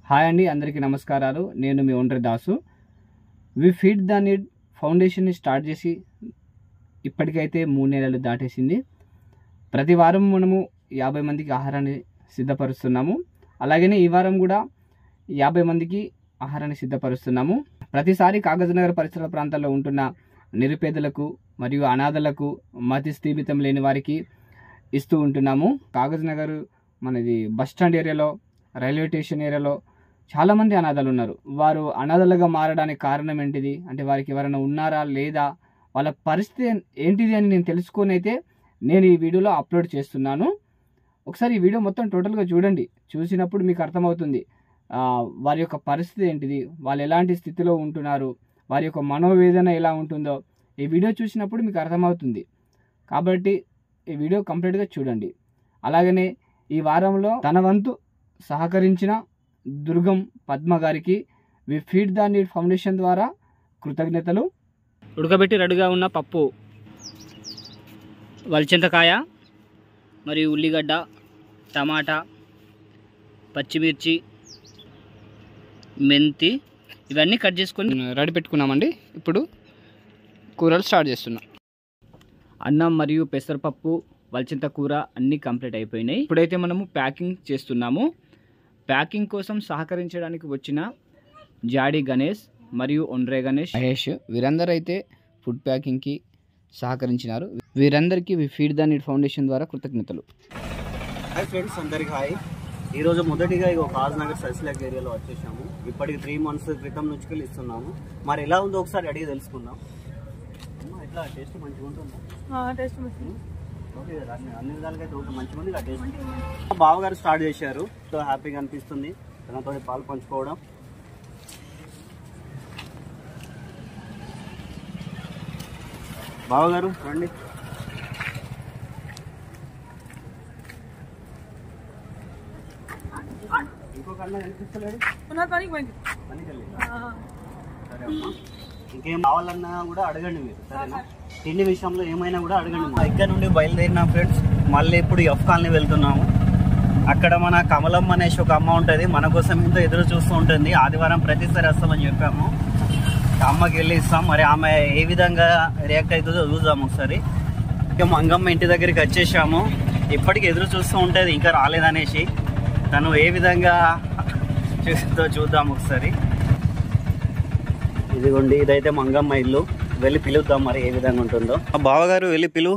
Hi అండి, అందరికీ నమస్కారాలు. నేను మీ Ondri Dasu. We feed the need ఫౌండేషన్ని స్టార్ట్ చేసి ఇప్పటికైతే 3 నెలలు దాటేసింది. ప్రతి వారం మనము 50 మందికి ఆహారాన్ని సిద్ధపరుస్తున్నాము. అలాగనే ఈ వారం కూడా 50 మందికి ఆహారాన్ని సిద్ధపరుస్తున్నాము. ప్రతిసారి కాగజ్నగర్ పరిసర ప్రాంతాల్లో ఉంటున్న నిరుపేదలకు మరియు అనాథలకు, మతి స్థీమితం లేని వారికి ఇస్తూ ఉంటున్నాము. కాగజ్నగర్ మనది బస్టాండ్ ఏరియాలో, రైల్వే స్టేషన్ ఏరియాలో చాలామంది అనాథలు ఉన్నారు. వారు అనాథలుగా మారడానికి కారణం ఏంటిది అంటే వారికి ఎవరైనా ఉన్నారా లేదా, వాళ్ళ పరిస్థితి ఏంటిది అని నేను తెలుసుకొని అయితే నేను ఈ వీడియోలో అప్లోడ్ చేస్తున్నాను. ఒకసారి ఈ వీడియో మొత్తం టోటల్గా చూడండి. చూసినప్పుడు మీకు అర్థమవుతుంది వారి యొక్క పరిస్థితి ఏంటిది, వాళ్ళు ఎలాంటి స్థితిలో ఉంటున్నారు, వారి యొక్క మనోవేదన ఎలా ఉంటుందో ఈ వీడియో చూసినప్పుడు మీకు అర్థమవుతుంది. కాబట్టి ఈ వీడియో కంప్లీట్గా చూడండి. అలాగనే ఈ వారంలో తన వంతు సహకరించిన దుర్గం పద్మ గారికి we feed the need foundation ద్వారా కృతజ్ఞతలు. ఉడకబెట్టి రెడీగా ఉన్న పప్పు, వలిచింతకాయ మరియు ఉల్లిగడ్డ, టమాటా, పచ్చిమిర్చి, మెంతి ఇవన్నీ కట్ చేసుకొని రెడీ పెట్టుకున్నామండి. ఇప్పుడు కూరలు స్టార్ట్ చేస్తున్నాం. అన్నం మరియు పెసరపప్పు, వలిచింత కూర అన్నీ కంప్లీట్ అయిపోయినాయి. ఇప్పుడైతే మనము ప్యాకింగ్ చేస్తున్నాము. ప్యాకింగ్ కోసం సహకరించడానికి వచ్చిన జాడి గణేష్ మరియు ఒండ్రే గణేష్, మహేష్ వీరందరూ అయితే ఫుడ్ ప్యాకింగ్కి సహకరించినారు. వీరందరికీ we feed the need foundation ద్వారా కృతజ్ఞతలు. హాయ్ ఫ్రెండ్స్, అందరికీ హాయ్. ఈరోజు మొదటిగా కాగజ్నగర్ సర్సిలక్ ఏరియాలో వచ్చేసాము. ఇప్పటికి 3 months క్రితం నుంచి ఇస్తున్నాము. మరి ఎలా ఉందో ఒకసారి అడిగి తెలుసుకుందాం. ఇట్లా టేస్ట్ మంచిగా ఉంటుందా? ఓకే, అన్ని విధాలుగా అయితే మంచిగా ఉంది. టేస్ట్ బావగారు స్టార్ట్ చేశారు. సో హ్యాపీగా అనిపిస్తుంది తనతో పాలు పంచుకోవడం. బావగారు రండి. ఇంకొక అన్న కనిపిస్తలేడు. సరే అమ్మా, ఇంకేం కావాలన్నా కూడా అడగండి మీరు, సరేనా? తిండి విషయంలో ఏమైనా కూడా అడగండి. ఇక్కడ నుండి బయలుదేరిన ఫ్రెండ్స్ మళ్ళీ ఇప్పుడు ఎఫ్ కాలనీ వెళ్తున్నాము. అక్కడ మన కమలమ్మ అనేసి ఒక అమ్మ ఉంటుంది, మన కోసం ఎంతో ఎదురు చూస్తూ ఉంటుంది. ఆదివారం ప్రతిసారి వస్తామని చెప్పాము. అమ్మకి వెళ్ళి ఇస్తాం. మరి ఆమె ఏ విధంగా రియాక్ట్ అవుతుందో చూద్దాం ఒకసారి. ఇక మంగమ్మ ఇంటి దగ్గరికి వచ్చేసాము. ఇప్పటికి ఎదురు చూస్తూ ఉంటుంది ఇంకా రాలేదనేసి. తను ఏ విధంగా చూస్తుందో చూద్దాం ఒకసారి. ఇదిగోండి, ఇదైతే మంగమ్మ ఇల్లు. వెళ్ళి పిలుద్దాం మరి ఏ విధంగా ఉంటుందో. బావగారు వెళ్ళి పిలువు.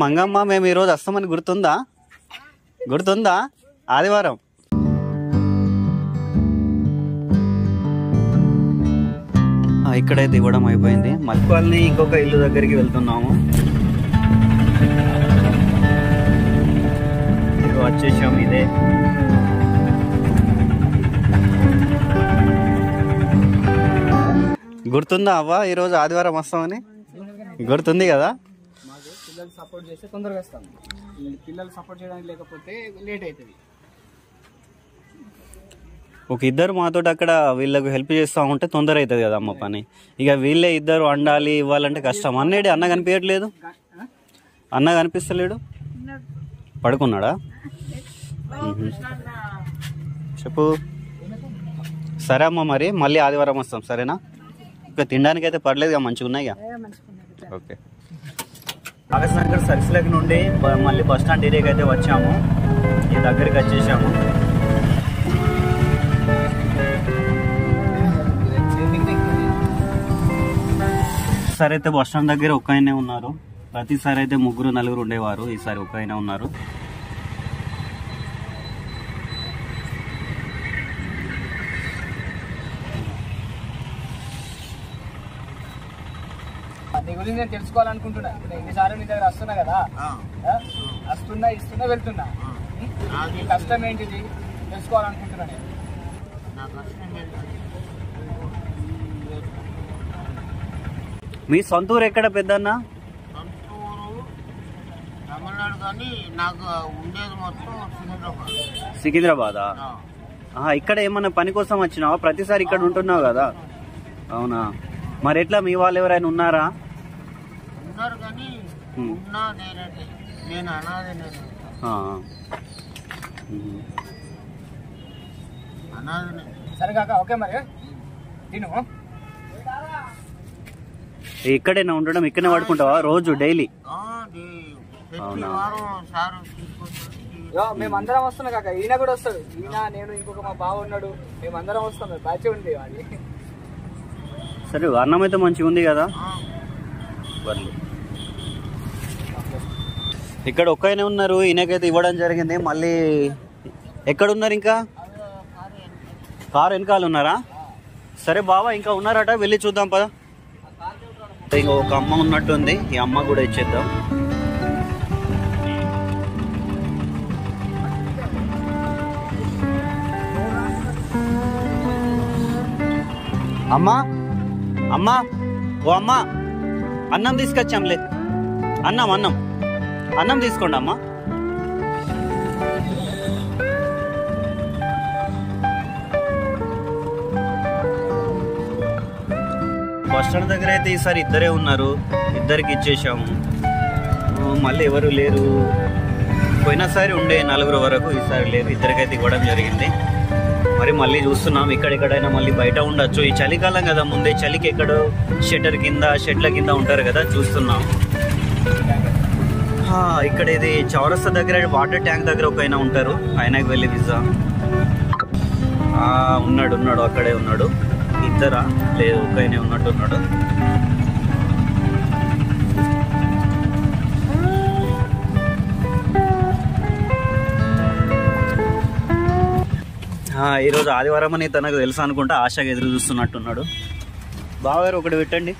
మంగమ్మ, మేము ఈరోజు వస్తామని గుర్తుందా? ఆదివారం. ఇక్కడైతే ఇవ్వడం అయిపోయింది. మల్కాల్ని ఇంకొక ఇల్లు దగ్గరికి వెళ్తున్నాము. వచ్చేసాము. ఇదే గుర్తుందా అవ్వ ఈరోజు ఆదివారం వస్తామని? గుర్తుంది కదా? పిల్లలు సపోర్ట్ చేస్తే తొందరగా వస్తాం. పిల్లలు సపోర్ట్ చేయడానికి లేకపోతే లేట్ అవుతుంది. ఒక ఇద్దరు మాతో అక్కడ వీళ్ళకు హెల్ప్ చేస్తూ ఉంటే తొందర అవుతుంది కదా అమ్మ పని. ఇక వీళ్ళే ఇద్దరు వండాలి ఇవ్వాలంటే కష్టం. అన్న కనిపించట్లేదు. అన్న కనిపిస్తలేడు. పడుకున్నాడా? చెప్పు. సరే అమ్మ, మరి మళ్ళీ ఆదివారం వస్తాం, సరేనా? ఇంకా తినడానికి అయితే పర్లేదు, మంచిగా ఉన్నాయి. ఓకే. కాగజ్నగర్ సర్సిలక్ నుండి మళ్ళీ బస్టాండ్ ఏరియాకి అయితే వచ్చాము. ఈ దగ్గరికి వచ్చేసాము. ఈసారి అయితే బస్టాండ్ దగ్గర ఒక్క ఆయనే ఉన్నారు. ప్రతిసారి అయితే 3-4 ఉండేవారు. ఈసారి ఒక్క ఆయనే ఉన్నారు. నీ గురించి నేను తెలుసుకోవాలనుకుంటున్నా. ఎన్నిసార్లు నీ దగ్గర వస్తున్నా కదా, ఇస్తున్నా వెళ్తున్నా. నీ కష్టం ఏంటిది తెలుసుకోవాలనుకుంటున్నా నేను. మీ సొంత ఊరు ఎక్కడ పెద్దన్న? తమిళనాడు కానీ నాకు ఉండేది మొత్తం సికింద్రాబాదా? ఇక్కడ ఏమన్నా పని కోసం వచ్చినావా? ప్రతిసారి ఇక్కడ ఉంటున్నావు కదా. అవునా? మరి ఎట్లా మీ వాళ్ళు ఎవరైనా ఉన్నారా? ఉన్నారు కానీ ఉన్నా నేను అనాథ అనాథ. సరే కాక ఓకే మరి తిను. ఇక్కడేనా ఉండడం? ఇక్కడనే పడుకుంటావా రోజు డైలీ? మేమందరం వస్తున్నాం కాక, ఈయన కూడా వస్తాడు. ఈయన, నేను, ఇంకొక మా బావ ఉన్నాడు, మేమందరం వస్తాం. బ్యాచ్ ఉంది అది. సరే, అన్నం అయితే మంచిగా ఉంది కదా? ఇక్కడ ఒక్కనే ఉన్నారు, ఈయనకైతే ఇవ్వడం జరిగింది. మళ్ళీ ఎక్కడున్నారు? ఇంకా కారు వెనకాల ఉన్నారా? సరే బావా, ఇంకా ఉన్నారట, వెళ్ళి చూద్దాం పదా. ఇంకా ఒక అమ్మ ఉన్నట్టుంది, ఈ అమ్మ కూడా ఇచ్చేద్దాం. అమ్మా, అమ్మా, ఓ అమ్మా, అన్నం తీసుకొచ్చాంలే. అన్నం అన్నం అన్నం తీసుకోండి అమ్మా. బస్ స్టాండ్ దగ్గర అయితే ఈసారి ఇద్దరే ఉన్నారు, ఇద్దరికి ఇచ్చేసాము. మళ్ళీ ఎవరు లేరు. పోయినసారి ఉండే 4 వరకు, ఈసారి లేరు, ఇద్దరికైతే ఇవ్వడం జరిగింది. మరి మళ్ళీ చూస్తున్నాం ఇక్కడెక్కడైనా మళ్ళీ బయట ఉండొచ్చు. ఈ చలికాలం కదా, ముందే చలికి ఎక్కడో షెటర్ కింద, షెడ్ల కింద ఉంటారు కదా, చూస్తున్నాం. ఇక్కడ ఇది చౌరస్తా దగ్గర వాటర్ ట్యాంక్ దగ్గర ఒక ఆయన ఉంటారు, ఆయనకు వెళ్ళి పిజ్జా. ఉన్నాడు అక్కడే ఉన్నాడు. ఇద్దరా? లేదు, ఒక ఆయనే ఉన్నట్టున్నాడు. ఈరోజు ఆదివారం అని తనకు తెలుసు అనుకుంటా, ఆశగా ఎదురు చూస్తున్నట్టున్నాడు. బావగారు ఒకటి పెట్టండి.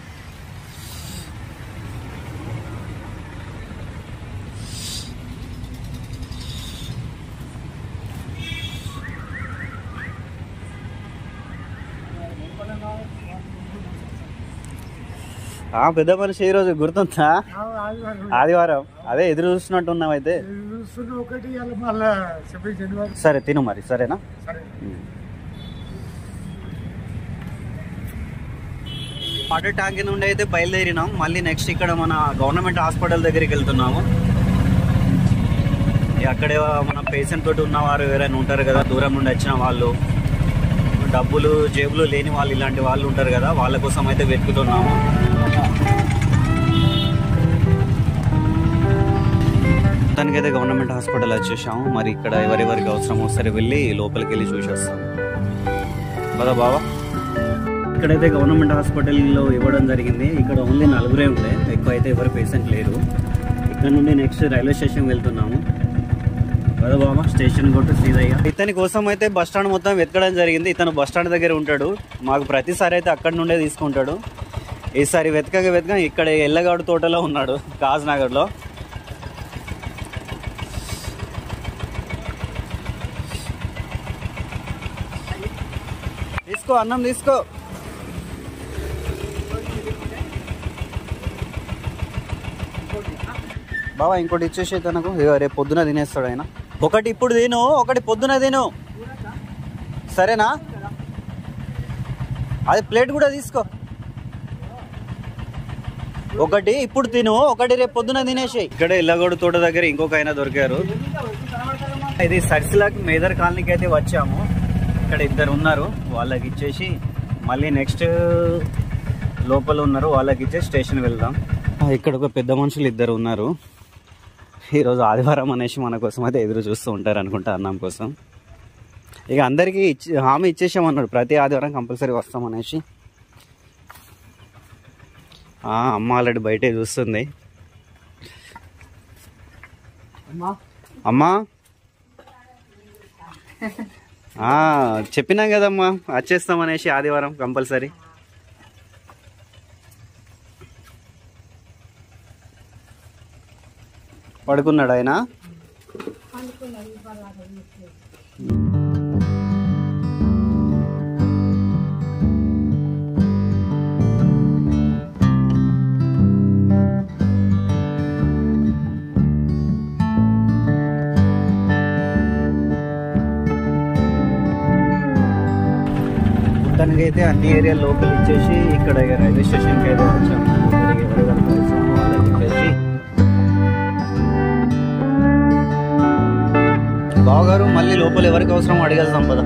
పెద్ద మనిషి ఈరోజు గుర్తుందా? ఆదివారం, అదే ఎదురు చూస్తున్నట్టున్నాం. అయితే సరే తిను మరి, సరేనా? వాటర్ ట్యాంక్ నుండి అయితే బయలుదేరినాం. మళ్ళీ నెక్స్ట్ ఇక్కడ మన గవర్నమెంట్ హాస్పిటల్ దగ్గరికి వెళ్తున్నాము. అక్కడే మన పేషెంట్ తోటి ఉన్నవారు ఎవరైనా ఉంటారు కదా, దూరం నుండి వచ్చిన వాళ్ళు, డబ్బులు జేబులు లేని వాళ్ళు, ఇలాంటి వాళ్ళు ఉంటారు కదా, వాళ్ళ కోసం అయితే వెతుకుతున్నాము. దానికైతే గవర్నమెంట్ హాస్పిటల్ వచ్చేసాము. మరి ఇక్కడ ఎవరెవరికి అవసరమో సరే వెళ్ళి లోపలికి వెళ్ళి చూసేస్తాం కదా బావా. ఇక్కడైతే గవర్నమెంట్ హాస్పిటల్లో ఇవ్వడం జరిగింది. ఇక్కడ ఓన్లీ 4 ఉండే, ఎక్కువ అయితే ఎవరు పేషెంట్ లేరు. ఇక్కడ నుండి నెక్స్ట్ రైల్వే స్టేషన్ వెళ్తున్నాము కదా బాబా. స్టేషన్ కొట్టు సీదయ్య. ఇతని కోసం అయితే బస్ స్టాండ్ మొత్తం వెతకడం జరిగింది. ఇతను బస్ స్టాండ్ దగ్గర ఉంటాడు, మాకు ప్రతిసారి అయితే అక్కడి నుండే తీసుకుంటాడు. ఈసారి వెతక ఇక్కడ ఎల్లగాడు తోటలో ఉన్నాడు, కాజ్నగర్లో. తీసుకో, అన్నం తీసుకో. బాబా ఇంకోటి ఇచ్చేసి తనకు, రేపు పొద్దున తినేస్తాడు ఆయన. ఒకటి ఇప్పుడు తిను, ఒకటి పొద్దున తిను, సరేనా? అది ప్లేట్ కూడా తీసుకో. ఒకటి ఇప్పుడు తిను, ఒకటి రేపు పొద్దున తినేసి. ఇక్కడ ఇల్లగోడు తోట దగ్గర ఇంకొక ఆయన దొరికారు. ఇది సర్సిలాకి మేదర్ కాలనీకి అయితే వచ్చాము. ఇక్కడ ఇద్దరు ఉన్నారు, వాళ్ళకి ఇచ్చేసి మళ్ళీ నెక్స్ట్ లోపల ఉన్నారు, వాళ్ళకి ఇచ్చేసి స్టేషన్ వెళ్దాం. ఇక్కడ ఒక పెద్ద మనుషులు ఇద్దరు ఉన్నారు. ఈరోజు ఆదివారం అనేసి మన కోసం అయితే ఎదురు చూస్తూ ఉంటారు అనుకుంటా, అన్నం కోసం. ఇక అందరికీ హామీ ఇచ్చేసామన్నాడు, ప్రతి ఆదివారం కంపల్సరీ వస్తామనేసి. అమ్మ ఆల్రెడీ బయటే చూస్తుంది. అమ్మా చెప్పినాం కదమ్మా వచ్చేస్తామనేసి ఆదివారం కంపల్సరీ. పడుకున్నాడు ఆయన. ప్రస్తుతానికి అయితే అన్ని ఏరియా లోకల్ ఇచ్చేసి ఇక్కడ ఇక రైల్వే స్టేషన్కి అయితే వచ్చాము. ఇక్కడికి ఎవరు కనిపిస్తామో వాళ్ళకి చెప్పేసి బావగారు మళ్ళీ లోపల ఎవరికి అవసరం అడగాలి సంపద.